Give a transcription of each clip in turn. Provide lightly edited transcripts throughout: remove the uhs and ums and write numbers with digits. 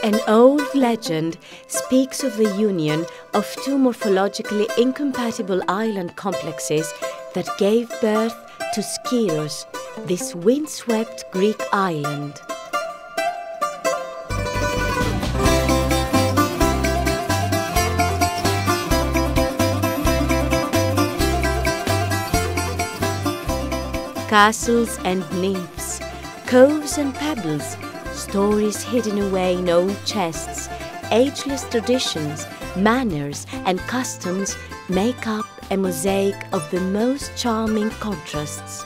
An old legend speaks of the union of two morphologically incompatible island complexes that gave birth to Skyros, this windswept Greek island. Castles and nymphs, coves and pebbles, stories hidden away in old chests, ageless traditions, manners and customs make up a mosaic of the most charming contrasts.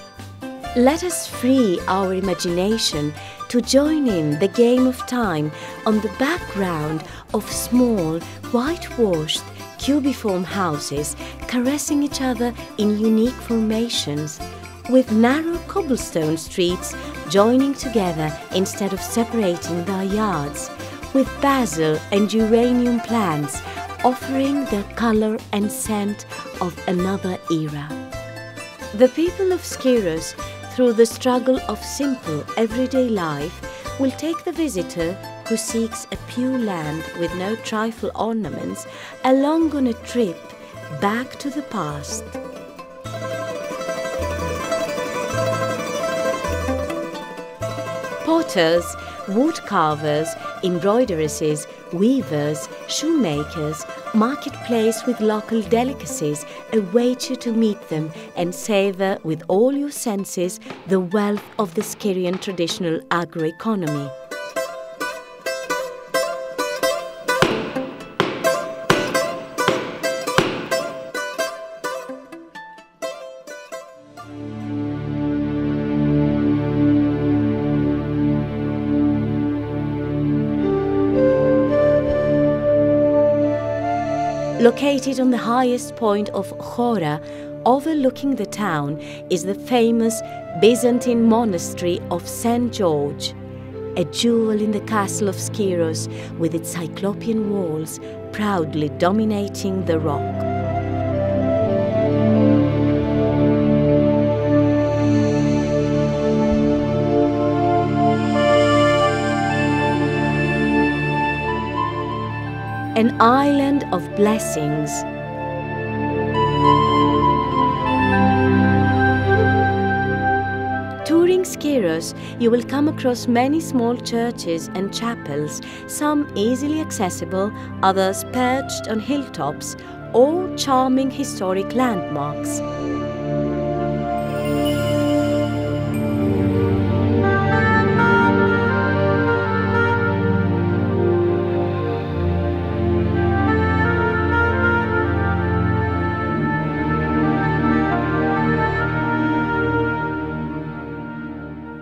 Let us free our imagination to join in the game of time on the background of small, whitewashed, cubiform houses caressing each other in unique formations, with narrow cobblestone streets joining together instead of separating their yards, with basil and geranium plants offering the colour and scent of another era. The people of Skyros, through the struggle of simple everyday life, will take the visitor who seeks a pure land with no trifle ornaments along on a trip back to the past. Potters, wood carvers, embroideresses, weavers, shoemakers, marketplace with local delicacies await you to meet them and savour with all your senses the wealth of the Skyrian traditional agroeconomy. Located on the highest point of Chora, overlooking the town, is the famous Byzantine monastery of St. George, a jewel in the castle of Skyros with its cyclopean walls proudly dominating the rock. An island of blessings. Touring Skyros, you will come across many small churches and chapels, some easily accessible, others perched on hilltops, all charming historic landmarks.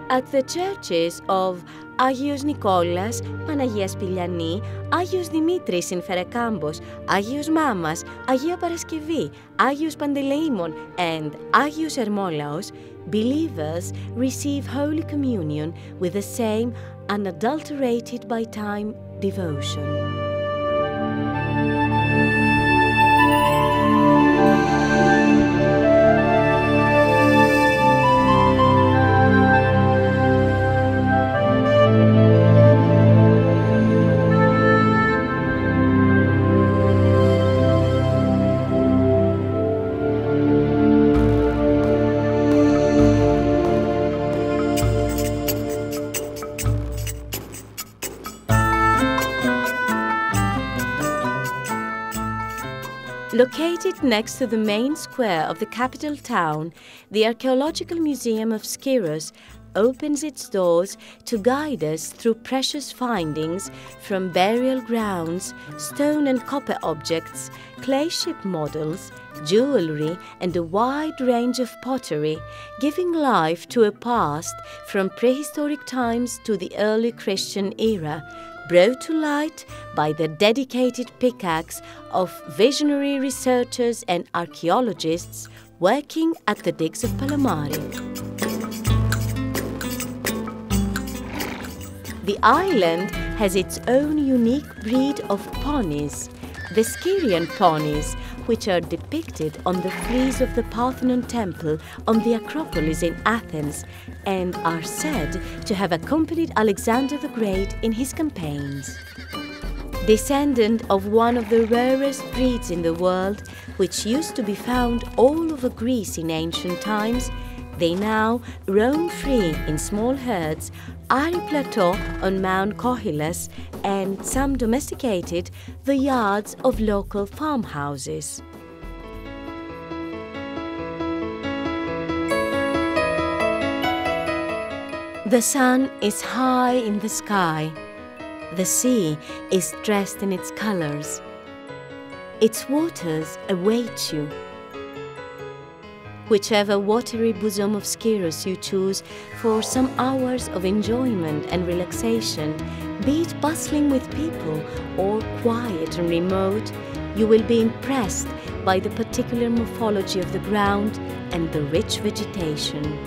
At the churches of Άγιος Νικόλας, Παναγία Σπηλιανή, Άγιος Δημήτρης in Φερακάμπος, Άγιος Μάμας, Αγία Παρασκευή, Άγιος Παντελεήμων and Άγιος Ερμόλαος, believers receive Holy Communion with the same unadulterated by time devotion. Located next to the main square of the capital town, the Archaeological Museum of Skyros opens its doors to guide us through precious findings from burial grounds, stone and copper objects, clay ship models, jewellery and a wide range of pottery, giving life to a past from prehistoric times to the early Christian era, brought to light by the dedicated pickaxe of visionary researchers and archaeologists working at the digs of Palomari. The island has its own unique breed of ponies, the Skyrian ponies, which are depicted on the frieze of the Parthenon temple on the Acropolis in Athens and are said to have accompanied Alexander the Great in his campaigns. Descendant of one of the rarest breeds in the world, which used to be found all over Greece in ancient times, they now roam free in small herds, arid plateau on Mount Kohilas, and some domesticated the yards of local farmhouses. The sun is high in the sky. The sea is dressed in its colors. Its waters await you. Whichever watery bosom of Skyros you choose for some hours of enjoyment and relaxation, be it bustling with people or quiet and remote, you will be impressed by the particular morphology of the ground and the rich vegetation.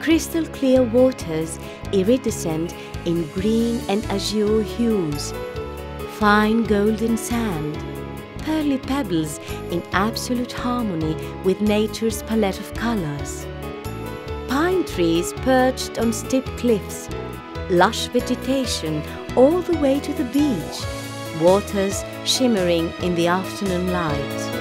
Crystal clear waters iridescent in green and azure hues, fine golden sand, pearly pebbles in absolute harmony with nature's palette of colors, pine trees perched on steep cliffs, lush vegetation all the way to the beach, waters shimmering in the afternoon light.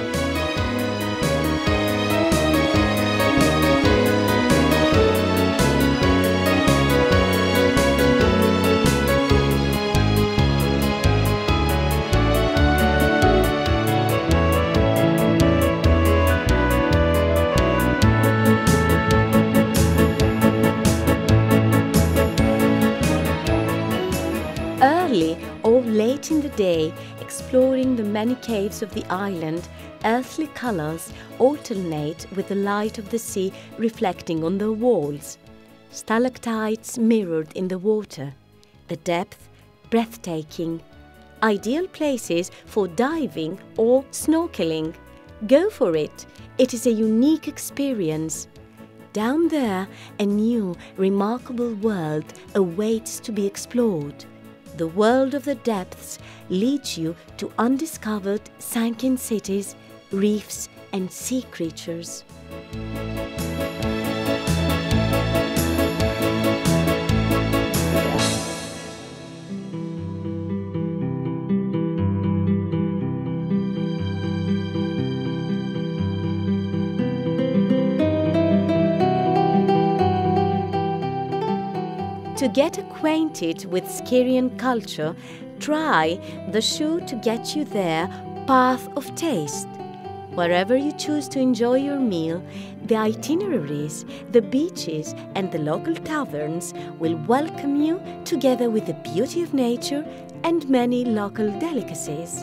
Early or late in the day, exploring the many caves of the island, earthly colors alternate with the light of the sea reflecting on the walls. Stalactites mirrored in the water, the depth breathtaking. Ideal places for diving or snorkeling. Go for it, it is a unique experience. Down there, a new, remarkable world awaits to be explored. The world of the depths leads you to undiscovered sunken cities, reefs, and sea creatures. To get acquainted with Skyrian culture, try the Shoe to Get You There path of taste. Wherever you choose to enjoy your meal, the itineraries, the beaches, and the local taverns will welcome you together with the beauty of nature and many local delicacies.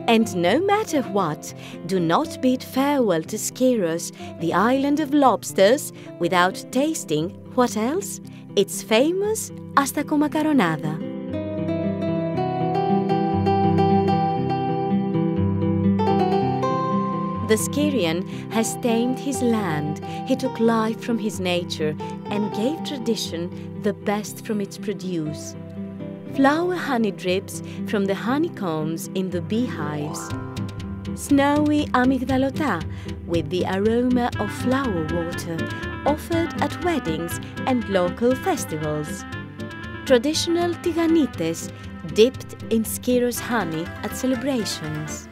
And no matter what, do not bid farewell to Skyros, the island of lobsters, without tasting, what else? It's famous hasta con macaronada. The Skyrian has tamed his land, he took life from his nature and gave tradition the best from its produce. Flower honey drips from the honeycombs in the beehives. Snowy amygdalota with the aroma of flower water offered at weddings and local festivals. Traditional tiganites dipped in Skyros honey at celebrations.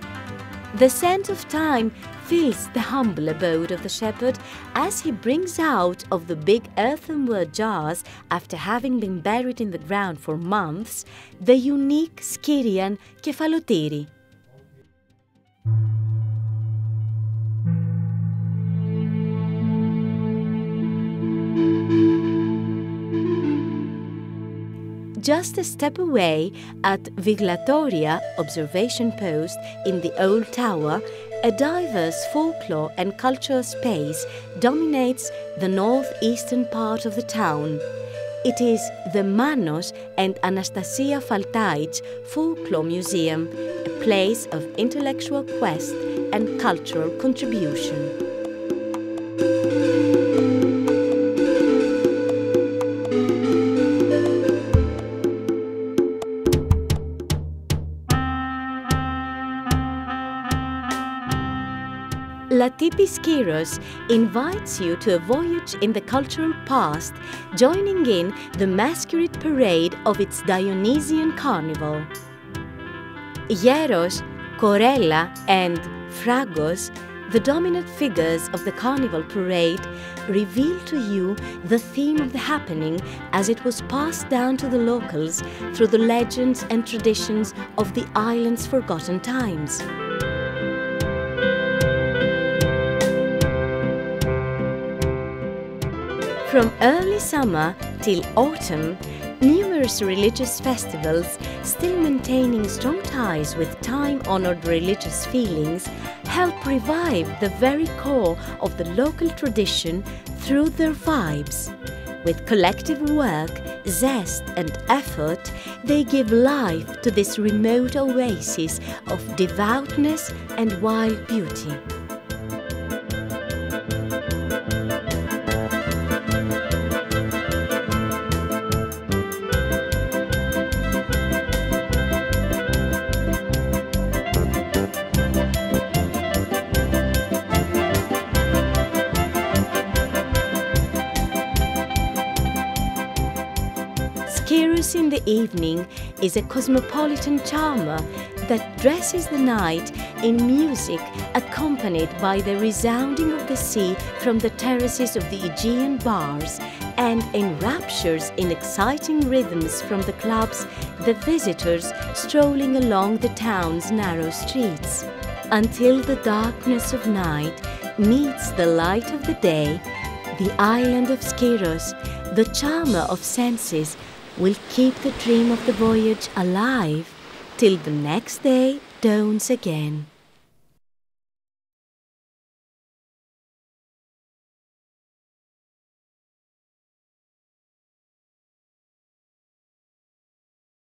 The scent of thyme fills the humble abode of the shepherd as he brings out of the big earthenware jars, after having been buried in the ground for months, the unique Skyrian kefalotiri. Just a step away at Viglatoria observation post in the old tower, a diverse folklore and cultural space dominates the northeastern part of the town. It is the Manos and Anastasia Faltai's Folklore Museum, a place of intellectual quest and cultural contribution. Latipi Skyros invites you to a voyage in the cultural past, joining in the masquerade parade of its Dionysian carnival. Hieros, Korella and Fragos, the dominant figures of the carnival parade, reveal to you the theme of the happening as it was passed down to the locals through the legends and traditions of the island's forgotten times. From early summer till autumn, numerous religious festivals, still maintaining strong ties with time-honored religious feelings, help revive the very core of the local tradition through their vibes. With collective work, zest and effort, they give life to this remote oasis of devoutness and wild beauty. Skyros in the evening is a cosmopolitan charmer that dresses the night in music accompanied by the resounding of the sea from the terraces of the Aegean bars and enraptures in exciting rhythms from the clubs the visitors strolling along the town's narrow streets. Until the darkness of night meets the light of the day, the island of Skyros, the charmer of senses, will keep the dream of the voyage alive till the next day dawns again.